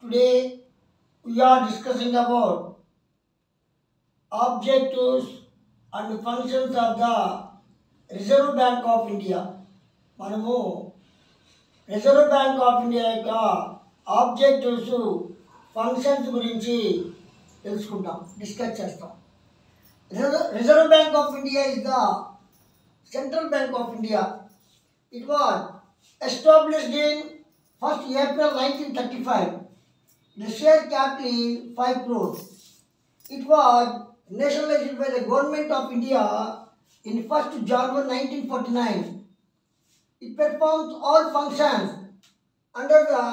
Today we are discussing about objectives and functions of the Reserve Bank of India. మనము reserve bank of India యొక్క objectives functions గురించి discuss చేస్తాం. Reserve bank of India is the central bank of India. It was established in 1st April 1935. The share capital is 5 crores. It was nationalized by the Government of India in 1st January 1949. It performs all functions under the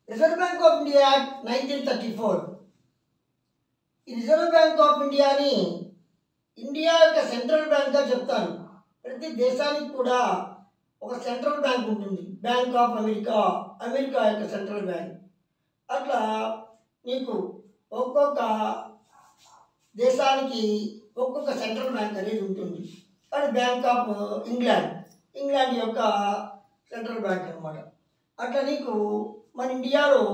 Reserve Bank of India Act 1934. ఈ Reserve bank of ఇండియాని India యొక్క central బ్యాంక్గా చెప్తారు. ప్రతి దేశానికి కూడా ఒక central bank ఉంటుంది. Bank of America, America యొక్క సెంట్రల్ బ్యాంక్. అట్లా నీకు ఒక్కొక్క దేశానికి ఒక్కొక్క సెంట్రల్ బ్యాంక్ అనేది ఉంటుంది. అది బ్యాంక్ ఆఫ్ ఇంగ్లాండ్, ఇంగ్లాండ్ యొక్క సెంట్రల్ బ్యాంక్ అనమాట. అట్లా నీకు మన ఇండియాలో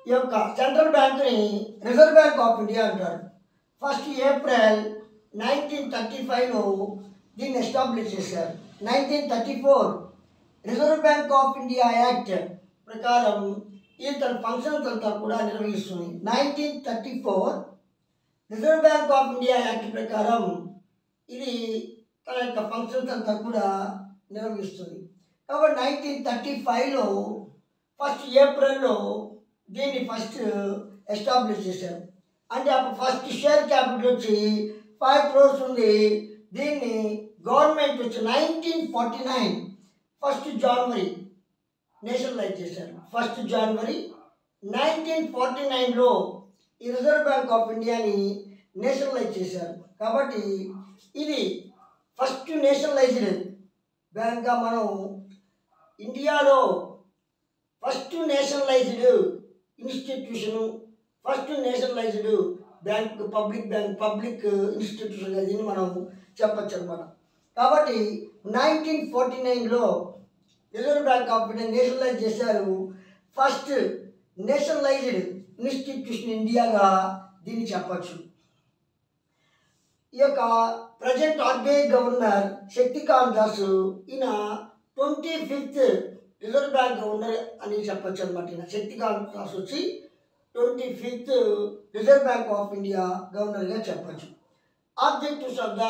ఈ యొక్క సెంట్రల్ బ్యాంక్ని రిజర్వ్ బ్యాంక్ ఆఫ్ ఇండియా అంటారు. 1st April 1935లో దీన్ని ఎస్టాబ్లిష్ చేశారు. 1934 Reserve bank of India Act ప్రకారం ఇది తన ఫంక్షన్స్ అంతా కూడా నిర్వహిస్తుంది. 1934 Reserve bank of India Act ప్రకారం ఇది తన యొక్క ఫంక్షన్స్ అంతా కూడా నిర్వహిస్తుంది. కాబట్టి 1935లో 1st Aprilలో దీన్ని ఫస్ట్ ఎస్టాబ్లిష్ చేశారు. అంటే అప్పుడు ఫస్ట్ షేర్ క్యాపిటల్ వచ్చి 5 crores ఉంది. దీన్ని గవర్నమెంట్ వచ్చి 1949 1st January నేషనలైజ్ చేశారు. 1st January 1949లో ఈ రిజర్వ్ బ్యాంక్ ఆఫ్ ఇండియాని నేషనలైజ్ చేశారు. కాబట్టి ఇది ఫస్ట్ నేషనలైజ్డ్ బ్యాంక్గా మనం ఇండియాలో first nationalised institution, first nationalised bank, public ఇన్స్టిట్యూషన్గా దీన్ని మనం చెప్పచ్చు అనమాట. కాబట్టి 1949లో Reserve bank of India nationalise చేశారు. ఫస్ట్ నేషనలైజ్డ్ ఇన్స్టిట్యూషన్ ఇండియాగా దీన్ని చెప్పచ్చు. ఈ యొక్క present RBI governor Shaktikanta Das, ఈయన 25th రిజర్వ్ బ్యాంక్ గవర్నర్ అని చెప్పచ్చు అనమాట. ఈయన శక్తికాంత్ దాస్ వచ్చి 25th reserve bank of India గవర్నర్గా చెప్పచ్చు. Objectives of the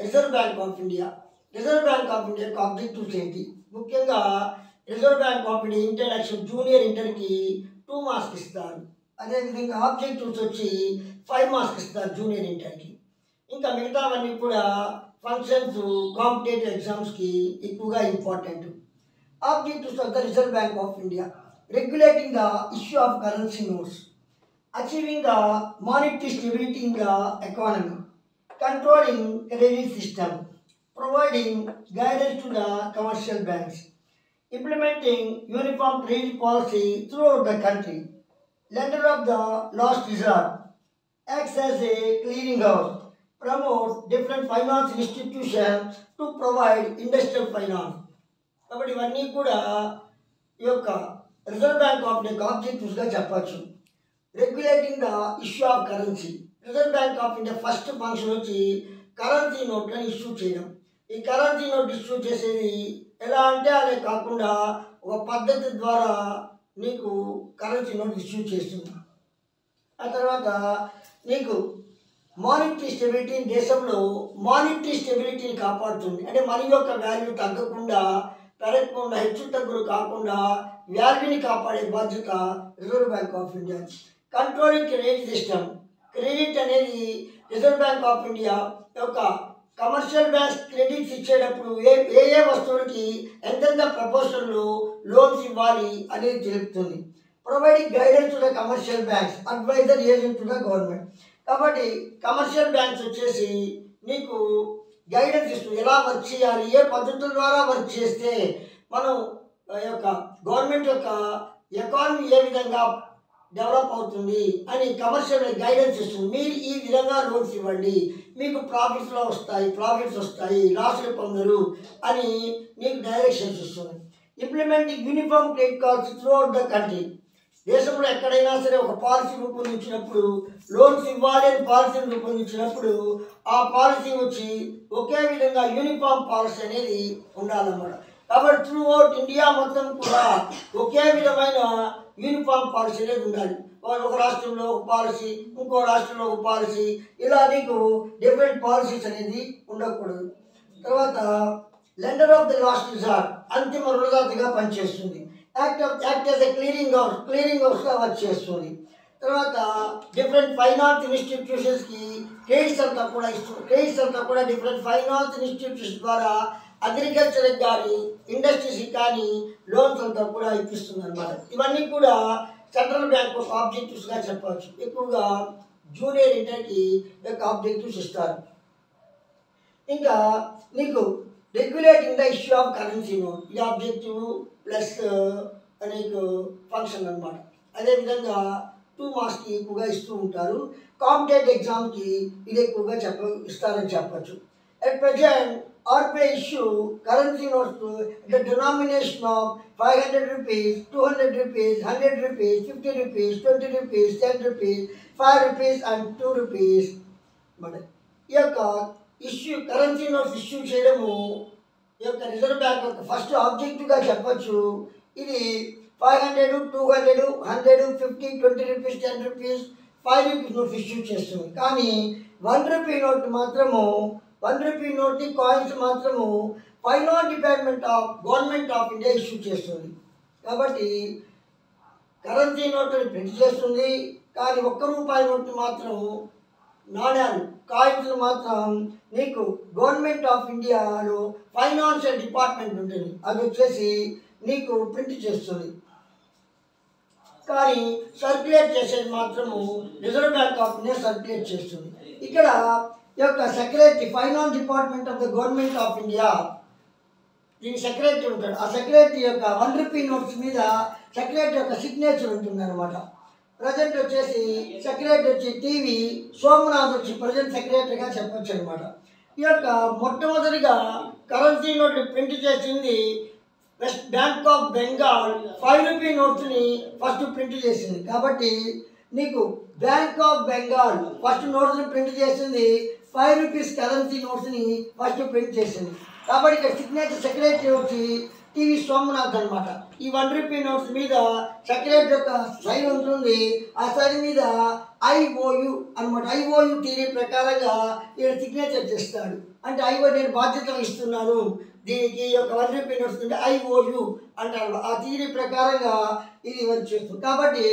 Reserve bank of India. Reserve bank of India యొక్క ఆబ్జెక్టివ్స్ ఏంటి? ముఖ్యంగా Reserve bank of India international junior ఇంటర్కి 2 మార్క్స్ ఇస్తారు. అదేవిధంగా ఆబ్జెక్టివ్స్ వచ్చి 5 మార్క్స్ ఇస్తారు జూనియర్ ఇంటర్కి. ఇంకా మిగతావన్నీ కూడా ఫంక్షన్స్ కాంపిటేటివ్ ఎగ్జామ్స్కి ఎక్కువగా important. Objectives of the Reserve bank of India: regulating the issue of currency notes, achieving the monetary stability in the economy, controlling credit system, providing guidance to the commercial banks, implementing uniform credit policy throughout the country, lender of the last resort, acts as a clearinghouse, promotes different finance institutions to provide industrial finance. కాబట్టి ఇవన్నీ కూడా ఈ యొక్క reserve bank of India ఆబ్జెక్టివ్స్గా చెప్పచ్చు. Regulating the issue of currency. Reserve bank of India first function వచ్చి currency నోట్లను issue చేయడం. ఈ కరెన్సీ నోట్ ఇష్యూ చేసేది ఎలా అంటే అదే కాకుండా ఒక పద్ధతి ద్వారా నీకు కరెన్సీ నోట్ ఇష్యూ చేస్తుంది. ఆ తర్వాత నీకు మానిటరీ స్టెబిలిటీ, దేశంలో మానిటరీ స్టెబిలిటీని కాపాడుతుంది. అంటే మనీ యొక్క వాల్యూ తగ్గకుండా, పెరగకుండా, హెచ్చు తగ్గులు కాకుండా వాల్యూని కాపాడే బాధ్యత Reserve bank of India. Controlling credit system. Credit అనేది రిజర్వ్ బ్యాంక్ ఆఫ్ ఇండియా యొక్క కమర్షియల్ బ్యాంక్స్ క్రెడిట్స్ ఇచ్చేటప్పుడు ఏ వస్తువులకి ఎంతెంత ప్రపోర్షన్లో లోన్స్ ఇవ్వాలి అనేది తెలుపుతుంది. Providing guidance to the commercial banks, adviser agent to the government. కాబట్టి కమర్షియల్ బ్యాంక్స్ వచ్చేసి నీకు గైడెన్స్ ఇస్తుంది, ఎలా వర్క్ చేయాలి, ఏ పద్ధతుల ద్వారా వర్క్ చేస్తే మనం యొక్క గవర్నమెంట్ యొక్క ఎకానమీ ఏ విధంగా డెవలప్ అవుతుంది అని కమర్షియల్ గైడెన్స్ ఇస్తుంది. మీరు ఈ విధంగా లోన్స్ ఇవ్వండి, మీకు ప్రాఫిట్స్ వస్తాయి, లాస్లు పొందరు అని మీకు డైరెక్షన్స్ ఇస్తుంది. implementing uniform credit cards throughout the country, దేశంలో ఎక్కడైనా సరే ఒక పాలసీ రూపొందించినప్పుడు, లోన్స్ ఇవ్వాలి అని పాలసీని రూపొందించినప్పుడు ఆ పాలసీ వచ్చి ఒకే విధంగా యూనిఫామ్ పాలసీ అనేది ఉండాలన్నమాట. కాబట్టి త్రూ అవుట్ ఇండియా మొత్తం కూడా ఒకే విధమైన యూనిఫామ్ పాలసీ అనేది ఉండాలి. ఒక రాష్ట్రంలో ఒక పాలసీ, ఇంకో రాష్ట్రంలో ఒక పాలసీ, ఇలా నీకు డిఫరెంట్ పాలసీస్ అనేది ఉండకూడదు. తర్వాత lender of the last resort, అంతిమ రుణదాతగా పనిచేస్తుంది. యాక్ట్ యాజ్ ఎ క్లియరింగ్ హౌస్గా వర్క్ చేస్తుంది. తర్వాత డిఫరెంట్ ఫైనాన్స్ ఇన్స్టిట్యూషన్స్కి క్రెడిట్స్ అంతా కూడా డిఫరెంట్ ఫైనాన్స్ ఇన్స్టిట్యూషన్స్ ద్వారా అగ్రికల్చర్కి కానీ ఇండస్ట్రీస్కి కానీ లోన్స్ అంతా కూడా ఇప్పిస్తుంది అనమాట. ఇవన్నీ కూడా సెంట్రల్ బ్యాంక్ ఆఫ్ ఆబ్జెక్టివ్స్గా చెప్పవచ్చు. ఎక్కువగా జూనియర్ ఇంటర్కి యొక్క ఆబ్జెక్టివ్స్ ఇస్తారు. ఇంకా నీకు regulating the issue of currency note, ఇది ఆబ్జెక్టివ్ ప్లస్ నీకు ఫంక్షన్ అనమాట. అదేవిధంగా 2 మార్క్స్కి ఎక్కువగా ఇస్తూ ఉంటారు. కాంపిటేటివ్ ఎగ్జామ్కి ఇది ఎక్కువగా ఇస్తారని చెప్పచ్చు. At present RBI issue currency notes the denomination of 500 rupees, 200 rupees, 100 rupees, 50 rupees, 20 rupees, 10 rupees, 5 rupees and 2 rupees. ఈ యొక్క ఇష్యూ కరెన్సీ నోట్స్ ఇష్యూ చేయడము ఈ యొక్క రిజర్వ్ బ్యాంక్ యొక్క ఫస్ట్ ఆబ్జెక్టివ్గా చెప్పచ్చు. ఇది 500, 200, 100, 50, 20 rupees, 10 rupees, 5 rupees notes issue చేస్తుంది. కానీ 1 రూపీ నోట్ మాత్రము 1 రూపీ నోట్ని కాయిన్స్ మాత్రము finance department of government of India issue చేస్తుంది. కాబట్టి కరెన్సీ నోట్ని ప్రింట్ చేస్తుంది, కానీ 1 రూపాయి నోట్ని మాత్రం నాణ్యాలు కాయిన్స్ మాత్రం నీకు గవర్నమెంట్ ఆఫ్ ఇండియాలో ఫైనాన్షియల్ డిపార్ట్మెంట్ ఉంటుంది, అది వచ్చేసి నీకు ప్రింట్ చేస్తుంది. కానీ సర్క్యులేట్ చేసేది మాత్రము reserve bank of India circulate చేస్తుంది. ఇక్కడ ఈ యొక్క secretary finance department of the government of India, దీని సెక్రటరీ ఉంటాడు. ఆ సెక్రటరీ యొక్క 1 రూపీ నోట్స్ మీద సెక్రటరీ యొక్క సిగ్నేచర్ ఉంటుంది అనమాట. ప్రజెంట్ వచ్చేసి సెక్రటరీ వచ్చి టీవీ సోమనాథ్ వచ్చి ప్రజెంట్ సెక్రటరీగా చెప్పచ్చు అనమాట. ఈ యొక్క మొట్టమొదటిగా కరెన్సీ నోట్ ప్రింట్ చేసింది West Bank of Bengal 5 rupee నోట్స్ని ఫస్ట్ ప్రింట్ చేసింది. కాబట్టి నీకు బ్యాంక్ ఆఫ్ బెంగాల్ ఫస్ట్ నోట్స్ని ప్రింట్ చేసింది, 5 రూపీస్ కరెన్సీ నోట్స్ని ఫస్ట్ ప్రింట్ చేసింది. కాబట్టి ఇక్కడ సిగ్నేచర్ సెక్రటరీ వచ్చి టీవీ సోమనాథ్ అనమాట. ఈ 1 రూపీ నోట్స్ మీద సెక్రటరీ యొక్క సైన్ ఉంటుంది, ఆ సైన్ మీద IOU అనమాట. IOU థియరీ ప్రకారంగా ఈయన సిగ్నేచర్ చేస్తాడు. అంటే నేను బాధ్యత ఇస్తున్నాను దీనికి, ఈ యొక్క 1 రూపీ నోట్స్ ఉంటే IOU అంటారు. ఆ థియరీ ప్రకారంగా ఇది వర్క్ చేస్తుంది. కాబట్టి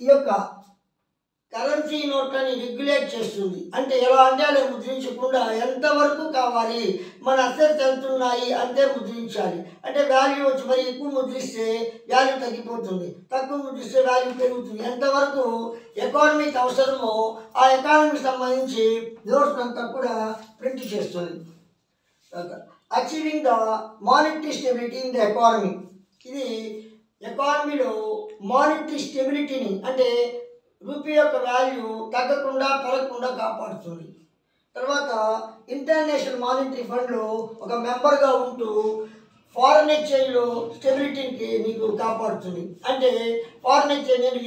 ఈ యొక్క కరెన్సీ నోట్లని రెగ్యులేట్ చేస్తుంది. అంటే ఎలా అంటే అలా ముద్రించకుండా ఎంతవరకు కావాలి, మన అసెట్స్ ఎంత ఉన్నాయి అంతే ముద్రించాలి. అంటే వాల్యూ వచ్చి మరి ఎక్కువ ముద్రిస్తే వాల్యూ తగ్గిపోతుంది, తక్కువ ముద్రిస్తే వాల్యూ పెరుగుతుంది. ఎంతవరకు ఎకానమీకి అవసరమో ఆ ఎకానమీకి సంబంధించి నోట్స్ అంతా కూడా ప్రింట్ చేస్తుంది. Achieving the monetary stability in the economy, ఇది ఎకానమీలో మానిటరీ స్టెబిలిటీని అంటే రూపీ యొక్క వాల్యూ తగ్గకుండా పెరగకుండా కాపాడుతుంది. తర్వాత ఇంటర్నేషనల్ మానిటరీ ఫండ్లో ఒక మెంబర్గా ఉంటూ ఫారెన్ ఎక్స్చేంజ్లో స్టెబిలిటీకి నీకు కాపాడుతుంది. అంటే ఫారెన్ ఎక్స్చేంజ్ అంటే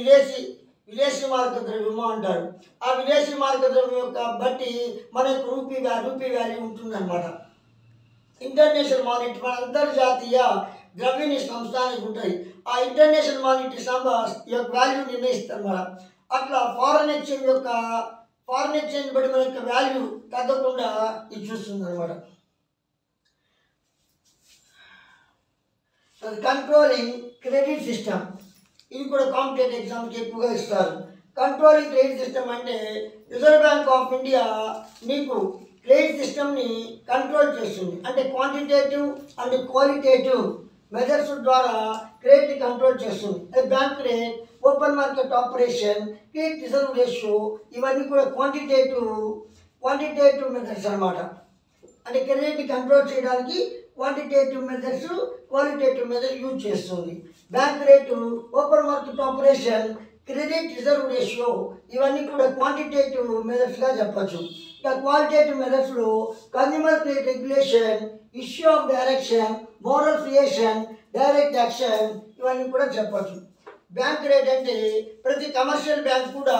విదేశీ మార్క ద్రవ్యము అంటారు. ఆ విదేశీ మార్క ద్రవ్యం యొక్క బట్టి మన యొక్క రూపీ వాల్యూ ఉంటుందన్నమాట. ఇంటర్నేషనల్ మానిటరీ మన అంతర్జాతీయ ద్రవ్యని సంస్థానికి ఉంటాయి. ఆ ఇంటర్నేషనల్ మానిటరీ యొక్క వాల్యూ నిర్ణయిస్తారన్నమాట. అట్లా ఫారెన్ ఎక్స్చేంజ్ బట్టి మన యొక్క వాల్యూ తగ్గకుండా ఇది చూస్తుంది అనమాట. కంట్రోలింగ్ క్రెడిట్ సిస్టమ్, ఇది కూడా కాంపిటేటివ్ ఎగ్జామ్కి ఎక్కువగా ఇస్తారు. కంట్రోలింగ్ క్రెడిట్ సిస్టమ్ అంటే రిజర్వ్ బ్యాంక్ ఆఫ్ ఇండియా నీకు క్రెడిట్ సిస్టమ్ని కంట్రోల్ చేస్తుంది. అంటే క్వాంటిటేటివ్ అండ్ క్వాలిటేటివ్ మెజర్స్ ద్వారా క్రెడిట్ని కంట్రోల్ చేస్తుంది. Bank rate, open market operation, credit reserve ratio, ఇవన్నీ కూడా క్వాంటిటేటివ్ మెజర్స్ అనమాట. అంటే క్రెడిట్ని కంట్రోల్ చేయడానికి quantitative measures, qualitative measures use చేస్తుంది. Bank rate, open market operation, credit reserve ratio, ఇవన్నీ కూడా క్వాంటిటేటివ్ మెజర్స్గా చెప్పచ్చు. ఇక క్వాలిటేటివ్ మెజర్స్లో consumer credit regulation, issue of direction, moral creation, direct action, ఇవన్నీ కూడా చెప్పచ్చు. బ్యాంక్ రేట్ అంటే ప్రతి కమర్షియల్ బ్యాంక్ కూడా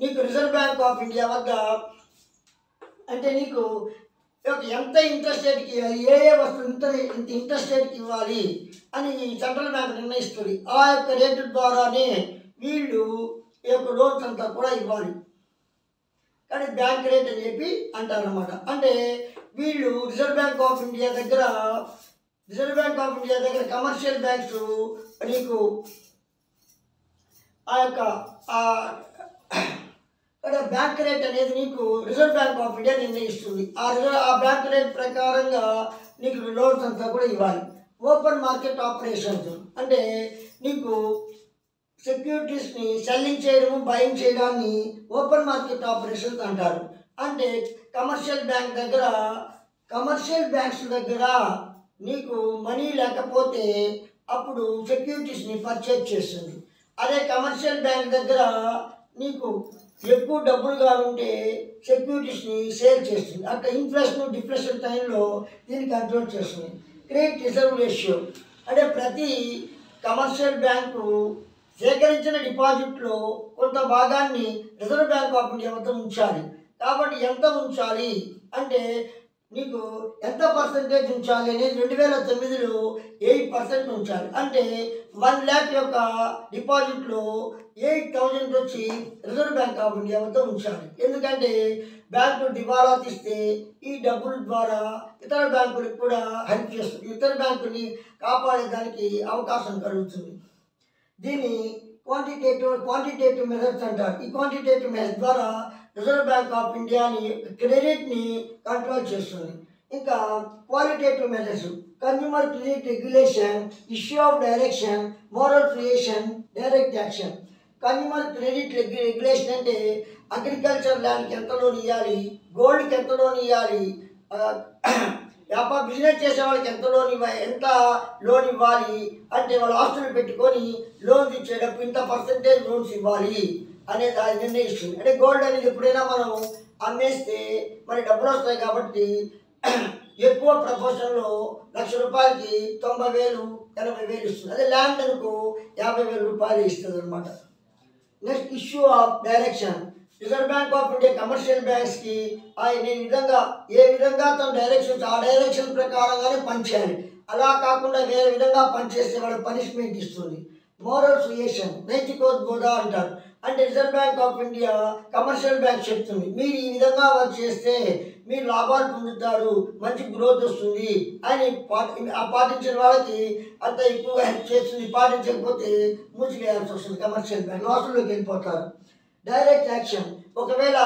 నీకు రిజర్వ్ బ్యాంక్ ఆఫ్ ఇండియా వద్ద అంటే నీకు ఎంత ఇంట్రెస్ట్ రేట్కి ఇవ్వాలి, ఏ వస్తువు ఇంత ఇంట్రెస్ట్ రేట్కి ఇవ్వాలి అని సెంట్రల్ బ్యాంక్ నిర్ణయిస్తుంది. ఆ యొక్క రేటు ద్వారానే వీళ్ళు ఈ యొక్క లోన్స్ అంతా కూడా ఇవ్వాలి. కానీ బ్యాంక్ రేట్ అని చెప్పి అంటారనమాట. అంటే వీళ్ళు రిజర్వ్ బ్యాంక్ ఆఫ్ ఇండియా దగ్గర కమర్షియల్ బ్యాంక్స్ నీకు ఆ యొక్క బ్యాంక్ రేట్ అనేది నీకు రిజర్వ్ బ్యాంక్ ఆఫ్ ఇండియా నిర్ణయిస్తుంది. ఆ బ్యాంక్ రేట్ ప్రకారంగా నీకు లోన్స్ అంతా కూడా ఇవ్వాలి. ఓపెన్ మార్కెట్ ఆపరేషన్స్ అంటే నీకు సెక్యూరిటీస్ని సెల్లింగ్ చేయడము, బయింగ్ చేయడాన్ని ఓపెన్ మార్కెట్ ఆపరేషన్స్ అంటారు. అంటే కమర్షియల్ బ్యాంక్స్ దగ్గర నీకు మనీ లేకపోతే అప్పుడు సెక్యూరిటీస్ని పర్చేజ్ చేస్తుంది. అదే కమర్షియల్ బ్యాంక్ దగ్గర నీకు ఎక్కువ డబ్బులుగా ఉంటే సెక్యూరిటీస్ని సేల్ చేస్తుంది. అక్కడ ఇన్ఫ్లేషన్ డిఫ్లేషన్ టైంలో దీన్ని కంట్రోల్ చేస్తుంది. క్రెడిట్ రిజర్వ్ రేషియో అంటే ప్రతి కమర్షియల్ బ్యాంకు సేకరించిన డిపాజిట్లో కొంత భాగాన్ని రిజర్వ్ బ్యాంక్ ఆఫ్ ఇండియా వద్ద ఉంచాలి. కాబట్టి ఎంత ఉంచాలి అంటే నీకు ఎంత పర్సెంటేజ్ ఉంచాలి అనేది 2009లో 8% ఉంచాలి. అంటే 1 lakh యొక్క డిపాజిట్లో 8,000 వచ్చి రిజర్వ్ బ్యాంక్ ఆఫ్ ఇండియా వద్ద ఉంచాలి. ఎందుకంటే బ్యాంకులు దివాలా తీస్తే ఈ డబ్బుల ద్వారా ఇతర బ్యాంకులకు కూడా హెల్ప్ చేస్తుంది, ఇతర బ్యాంకుని కాపాడేదానికి అవకాశం కలుగుతుంది. దీన్ని క్వాంటిటేటివ్ మెజర్స్ అంటారు. ఈ క్వాంటిటేటివ్ మెజర్స్ ద్వారా రిజర్వ్ బ్యాంక్ ఆఫ్ ఇండియాని క్రెడిట్ని కంట్రోల్ చేస్తుంది. ఇంకా qualitative measures consumer credit regulation, issue of direction, moral creation, direct action. Consumer credit regulation అంటే అగ్రికల్చర్ ల్యాండ్కి ఎంత లోన్ ఇవ్వాలి, గోల్డ్కి ఎంత లోన్ ఇవ్వాలి, బిజినెస్ చేసే వాళ్ళకి ఎంత లోన్ ఇవ్వాలి అంటే వాళ్ళ ఆస్తులు పెట్టుకొని లోన్స్ ఇచ్చేటప్పుడు ఇంత పర్సెంటేజ్ లోన్స్ ఇవ్వాలి అనేది అది నిర్ణయిస్తుంది. అంటే గోల్డ్ అనేది ఎప్పుడైనా మనం అమ్మేస్తే మరి డబ్బులు వస్తాయి కాబట్టి ఎక్కువ ప్రపోర్షన్లో ₹1,00,000కి 90,000 80,000 ఇస్తుంది. అదే ల్యాండ్ అనుకో ₹50,000 ఇస్తుంది అనమాట. Next issue of direction. Reserve bank of India commercial బ్యాంక్స్కి ఏ విధంగా తన డైరెక్షన్స్ ఆ డైరెక్షన్ ప్రకారంగానే పనిచేయాలి. అలా కాకుండా వేరే విధంగా పనిచేస్తే వాళ్ళ పనిష్మెంట్ ఇస్తుంది. మోరల్ క్రియేషన్ నైతికోద్బోధ అంటారు. అంటే reserve bank of India commercial bank చెప్తుంది మీరు ఈ విధంగా వర్క్ చేస్తే మీరు లాభాలు పొందుతారు, మంచి గ్రోత్ వస్తుంది అని పాటించిన వాళ్ళకి అంత ఎక్కువగా హెల్ప్ చేస్తుంది. పాటించకపోతే మూసివేయాల్సి వస్తుంది, కమర్షియల్ బ్యాంక్ లాసుల్లోకి వెళ్ళిపోతారు. Direct action. ఒకవేళ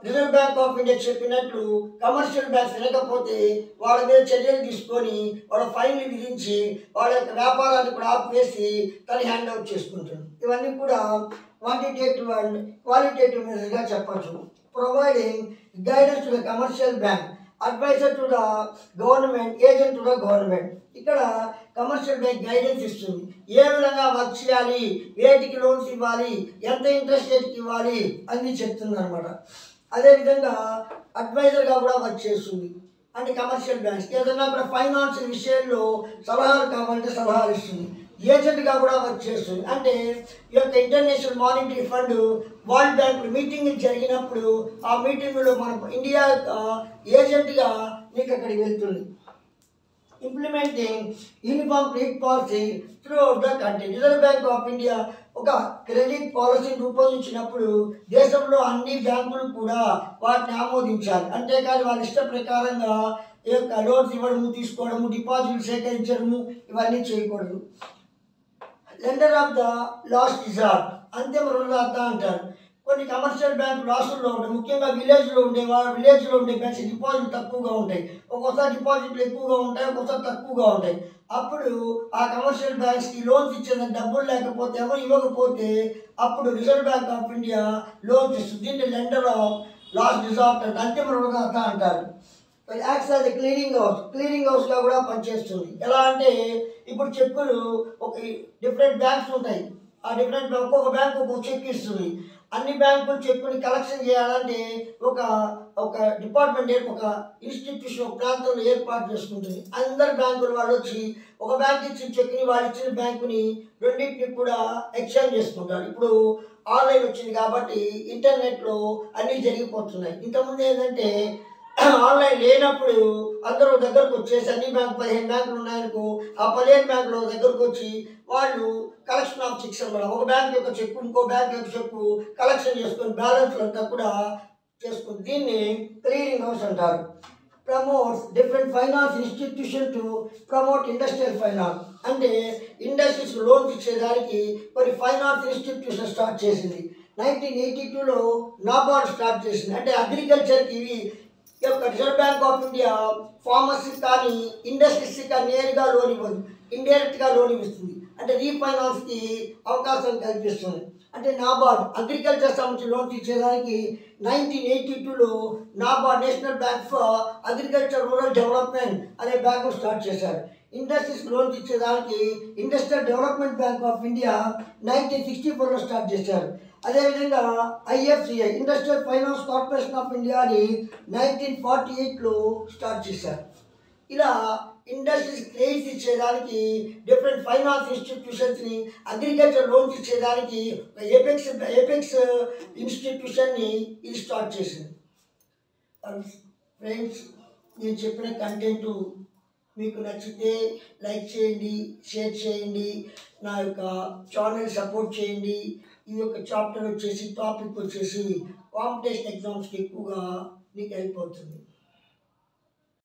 రిజర్వ్ బ్యాంక్ ఆఫ్ ఇండియా చెప్పినట్లు కమర్షియల్ బ్యాంక్స్ వినకపోతే వాళ్ళ మీద చర్యలు తీసుకొని వాళ్ళ ఫైన్లు విధించి వాళ్ళ యొక్క వ్యాపారాన్ని కూడా ఆపివేసి తను హ్యాండ్ అవుట్ చేసుకుంటుంది. ఇవన్నీ కూడా క్వాంటిటేటివ్ అండ్ క్వాలిటేటివ్ మెజర్స్గా చెప్పచ్చు. Providing guidance to the commercial bank, adviser to the government, agent to the government. ఇక్కడ కమర్షియల్ బ్యాంక్ గైడెన్స్ ఇస్తుంది, ఏ విధంగా వర్క్ చేయాలి, వేటికి లోన్స్ ఇవ్వాలి, ఎంత ఇంట్రెస్ట్ రేట్కి ఇవ్వాలి అన్నీ చెప్తుంది అనమాట. అదేవిధంగా అడ్వైజర్గా కూడా వర్క్ చేస్తుంది. అంటే కమర్షియల్ బ్యాంక్స్ ఏదైనా కూడా ఫైనాన్షియల్ విషయాల్లో సలహాలు కావాలంటే సలహాలు ఇస్తుంది. ఏజెంట్గా కూడా వర్క్ చేస్తుంది. అంటే ఈ యొక్క international monetary fund, world bank meeting జరిగినప్పుడు ఆ మీటింగ్లో మన ఇండియా ఏజెంట్గా నీకు అక్కడికి వెళ్తుంది. Implementing uniform credit policy through out the country. Reserve bank of India ఒక క్రెడిట్ పాలసీని రూపొందించినప్పుడు దేశంలో అన్ని బ్యాంకులు కూడా వాటిని ఆమోదించాలి. అంతేకాదు వాళ్ళ ఇష్ట ప్రకారంగా ఈ యొక్క లోన్స్ ఇవ్వడము, తీసుకోవడము, డిపాజిట్లు సేకరించడము ఇవన్నీ చేయకూడదు. Lender of the last resort, అంతిమ రుణదాత అంటారు. కొన్ని కమర్షియల్ బ్యాంకు లాసుల్లో ఉంటాయి, ముఖ్యంగా విలేజ్లో ఉండే బ్యాంక్స్ డిపాజిట్ తక్కువగా ఉంటాయి. ఒక్కోసారి డిపాజిట్లు ఎక్కువగా ఉంటాయి, ఒక్కోసారి తక్కువగా ఉంటాయి. అప్పుడు ఆ కమర్షియల్ బ్యాంక్స్కి లోన్స్ ఇచ్చేందుకు డబ్బులు లేకపోతే, ఎవరు ఇవ్వకపోతే అప్పుడు reserve bank of India loans ఇస్తుంది. దీన్ని లెండర్ ఆఫ్ లాస్ట్ రిజార్ట్ అంటే అంతిమ రుణదాత అంటారు. యాక్ట్స్ యాజ్ ఎ క్లీరింగ్ హౌస్గా కూడా పనిచేస్తుంది. ఎలా అంటే ఇప్పుడు చెక్కులు ఒక డిఫరెంట్ బ్యాంక్స్ ఉంటాయి, ఆ డిఫరెంట్ ఒక్కొక్క బ్యాంక్ ఒక్కొక్క చెక్ ఇస్తుంది. అన్ని బ్యాంకులు చెక్కుని కలెక్షన్ చేయాలంటే ఒక ఒక డిపార్ట్మెంట్ ఒక ఇన్స్టిట్యూషన్ ఒక ప్రాంతంలో ఏర్పాటు చేసుకుంటుంది. అందరు బ్యాంకుల వాళ్ళు వచ్చి ఒక బ్యాంక్ ఇచ్చిన చెక్కుని వాళ్ళు ఇచ్చిన బ్యాంకుని రెండింటిని కూడా ఎక్స్చేంజ్ చేసుకుంటారు. ఇప్పుడు ఆన్లైన్ వచ్చింది కాబట్టి ఇంటర్నెట్లో అన్నీ జరిగిపోతున్నాయి. ఇంతకుముందు ఏంటంటే ఆన్లైన్ లేనప్పుడు అందరూ దగ్గరకు వచ్చేసి అన్ని 15 బ్యాంకులు ఉన్నాయనుకో, ఆ 15 బ్యాంకుల దగ్గరకు వచ్చి వాళ్ళు కలెక్షన్ ఆఫ్ చెక్స్ అన్నమాట. ఒక బ్యాంక్ యొక్క చెక్కు ఇంకో బ్యాంక్ యొక్క చెక్కు కలెక్షన్ చేసుకొని బ్యాలెన్స్ అంతా కూడా చేసుకుని దీన్ని క్లియరింగ్ హౌస్ అంటారు. Promotes different finance institution to promote industrial finance. అంటే ఇండస్ట్రీస్ లోన్స్ ఇచ్చేదానికి కొన్ని ఫైనాన్స్ ఇన్స్టిట్యూషన్ స్టార్ట్ చేసింది. 1982లో నాబార్డ్ స్టార్ట్ చేసింది. అంటే అగ్రికల్చర్కి ఇవి రిజర్వ్ బ్యాంక్ ఆఫ్ ఇండియా ఫార్మర్స్కి కానీ ఇండస్ట్రీస్కి కానీ నేరుగా లోన్ ఇవ్వదు, ఇండైరెక్ట్గా లోన్ ఇస్తుంది. అంటే రీఫైనాన్స్కి అవకాశం కల్పిస్తుంది. అంటే నాబార్డ్ అగ్రికల్చర్ సంబంధించి లోన్స్ ఇచ్చేదానికి 1982లో NABARD national bank for agriculture rural development అనే బ్యాంకు స్టార్ట్ చేశారు. ఇండస్ట్రీస్ లోన్స్ ఇచ్చేదానికి industrial development bank of India 1964లో స్టార్ట్ చేశారు. అదేవిధంగా IFCI industrial finance corporation of ఇండియాని 1948లో స్టార్ట్ చేశారు. ఇలా ఇండస్ట్రీస్ క్రెడిట్స్ ఇచ్చేదానికి డిఫరెంట్ ఫైనాన్స్ ఇన్స్టిట్యూషన్స్ని, అగ్రికల్చర్ లోన్స్ ఇచ్చేదానికి ఏపెక్స్ ఇన్స్టిట్యూషన్ని ఇది స్టార్ట్ చేసింది. ఫ్రెండ్స్, నేను చెప్పిన కంటెంటు మీకు నచ్చితే లైక్ చేయండి, షేర్ చేయండి, నా యొక్క ఛానల్ సపోర్ట్ చేయండి. ఈ యొక్క చాప్టర్ వచ్చేసి టాపిక్ వచ్చేసి కాంపిటీషన్ ఎగ్జామ్స్కి ఎక్కువగా మీకు హెల్ప్ అవుతుంది.